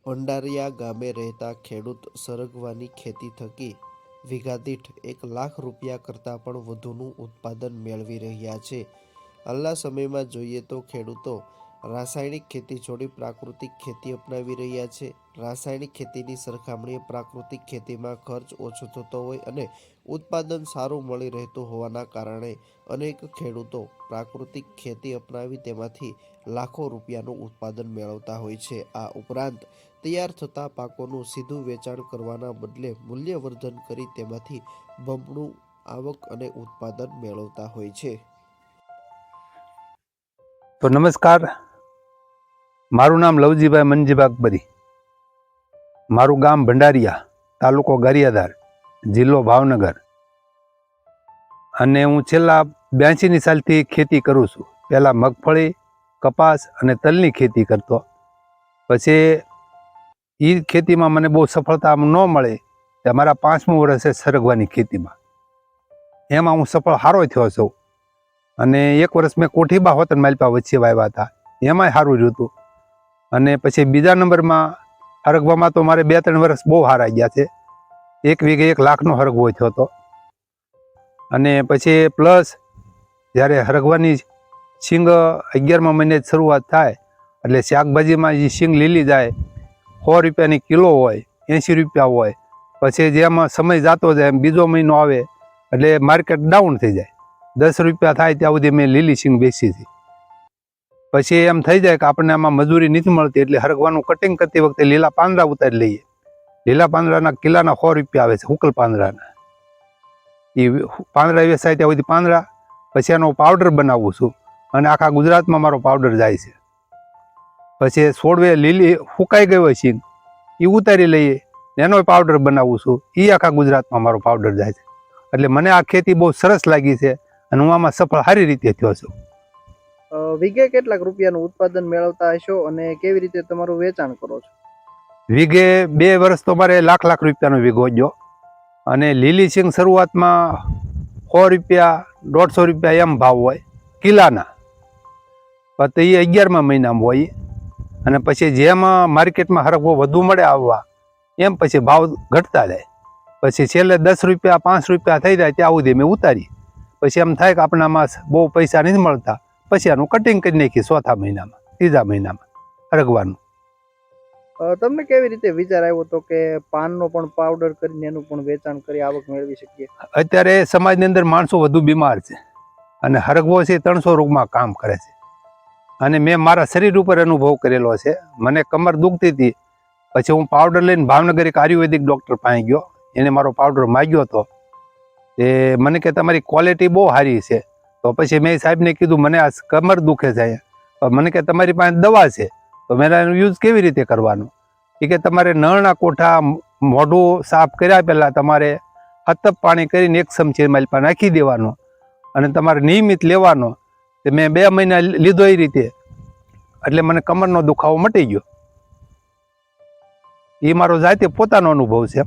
ભંડારીયા ગામે રહેતા ખેડૂત સરગવાની ખેતી થકી વીઘા દીઠ 1 લાખ રૂપિયા કરતાં પણ વધુનું ઉત્પાદન મેળવી રહ્યા છે. હાલના સમયમાં જોઈએ તો ખેડૂતો રાસાયણિક ખેતી છોડી પ્રાકૃતિક ખેતી અપનાવી રહ્યા છે. રાસાયણિક ખેતીની સરખામણીએ પ્રાકૃતિક ખેતીમાં ખર્ચ ઓછો થતો હોય અને ઉત્પાદન સારું મળી રહેતું હોવાના કારણે અનેક ખેડૂતો પ્રાકૃતિક ખેતી અપનાવી તેમાંથી લાખો રૂપિયાનું ઉત્પાદન મેળવતા હોય છે. આ ઉપરાંત તૈયાર થતા પાકોનું સીધું વેચાણ કરવાના બદલે મૂલ્યવર્ધન કરી તેમાંથી બમણું આવક અને ઉત્પાદન મેળવતા હોય છે. તો નમસ્કાર, મારું નામ લવજીભાઈ મનજીભાઈ અકબરી. મારું ગામ ભંડારીયા, તાલુકો ગારિયાધાર, જિલ્લો ભાવનગર. અને હું છેલ્લા 82ની સાલથી ખેતી કરું છું. પહેલાં મગફળી, કપાસ અને તલની ખેતી કરતો. પછી એ ખેતીમાં મને બહુ સફળતા ન મળે તે મારા 5મું વર્ષે સરગવાની ખેતીમાં એમાં હું સફળ સારો થયો છું. અને 1 વર્ષ મેં કોઠીબા હોતન માલપા વચ્ચે વાવ્યા હતા, એમાંય સારું રહ્યું હતું. અને પછી બીજા નંબરમાં હરગવામાં તો મારે 2-3 વર્ષ બહુ સારા ગયા છે. 1 વીઘે 1 લાખનો હરગવો થયો હતો. અને પછી પ્લસ જ્યારે હરગવાની શીંગ 11મા મહિને શરૂઆત થાય એટલે શાકભાજીમાં જે શીંગ લીલી જાય 100 રૂપિયાની કિલો હોય, 80 રૂપિયા હોય. પછી જેમાં સમય જતો જાય એમ બીજો મહિનો આવે એટલે માર્કેટ ડાઉન થઈ જાય, 10 રૂપિયા થાય ત્યાં સુધી મેં લીલી શીંગ બેસી હતી. પછી એમ થઈ જાય કે આપણને આમાં મજૂરી નથી મળતી એટલે હરગવાનું કટિંગ કરતી વખતે લીલા પાંદડા ઉતારી લઈએ. લીલા પાંદડાના કિલ્લાના 100 રૂપિયા આવે છે, હુકલ પાંદડાના. એ પાંદડા વેચાય ત્યાં સુધી પાંદડા, પછી એનો પાવડર બનાવું છું અને આખા ગુજરાતમાં મારો પાવડર જાય છે. પછી છોડવે લીલી ફૂંકાઈ ગઈ હોય શીંગ એ ઉતારી લઈએ, એનો પાવડર બનાવું છું, એ આખા ગુજરાતમાં મારો પાવડર જાય છે. એટલે મને આ ખેતી બહુ સરસ લાગી છે અને હું આમાં સફળ સારી રીતે થયો છું. વીઘે કેટલાક રૂપિયાનું ઉત્પાદન મેળવતા હશો અને કેવી રીતે તમારું વેચાણ કરો છો? વીઘે 2 વર્ષ તો મારે લાખ રૂપિયાનો વીઘો ગયો. અને લીલી શીંગ શરૂઆતમાં 100 રૂપિયા 150 રૂપિયા એમ ભાવ હોય કિલ્લાના, પછી એ 11મા મહિનામાં હોય. અને પછી જેમાં માર્કેટમાં હરગવો વધુ મળે આવવા એમ પછી ભાવ ઘટતા જાય. પછી છેલ્લે 10 રૂપિયા 5 રૂપિયા થઈ જાય ત્યાં સુધી મેં ઉતારી. પછી એમ થાય કે આપણે આમાં બહુ પૈસા નથી મળતા, પછી આનું કટિંગ કરી નાખી 4થા મહિનામાં 3જા મહિનામાં હરગવાનું. તમને કેવી રીતે વિચાર આવ્યો હતો કે પાનનો પણ પાવડર કરીને એનું પણ વેચાણ કરી આવક મેળવી શકીએ? અત્યારે સમાજની અંદર માણસો વધુ બીમાર છે અને હરગવો છે 300 રોગમાં કામ કરે છે. અને મેં મારા શરીર ઉપર અનુભવ કરેલો છે. મને કમર દુખતી હતી, પછી હું પાવડર લઈને ભાવનગર એક આયુર્વેદિક ડૉક્ટર પાસે ગયો. એને મારો પાવડર માગ્યો હતો. એ મને કે તમારી ક્વોલિટી બહુ સારી છે. તો પછી મેં સાહેબને કીધું મને આ કમર દુખે છે અહીંયા. મને કે તમારી પાસે દવા છે, તો મેં એનો યુઝ કેવી રીતે કરવાનો? એ કે તમારે નળના કોઠા મોઢું સાફ કર્યા પહેલાં તમારે હતપ પાણી કરીને 1 ચમચી માલપા નાખી દેવાનો અને તમારે નિયમિત લેવાનો. તે મેં 2 મહિના લીધો એ રીતે, એટલે મને કમરનો દુખાવો મટી ગયો. એ મારો જાતે પોતાનો અનુભવ છે.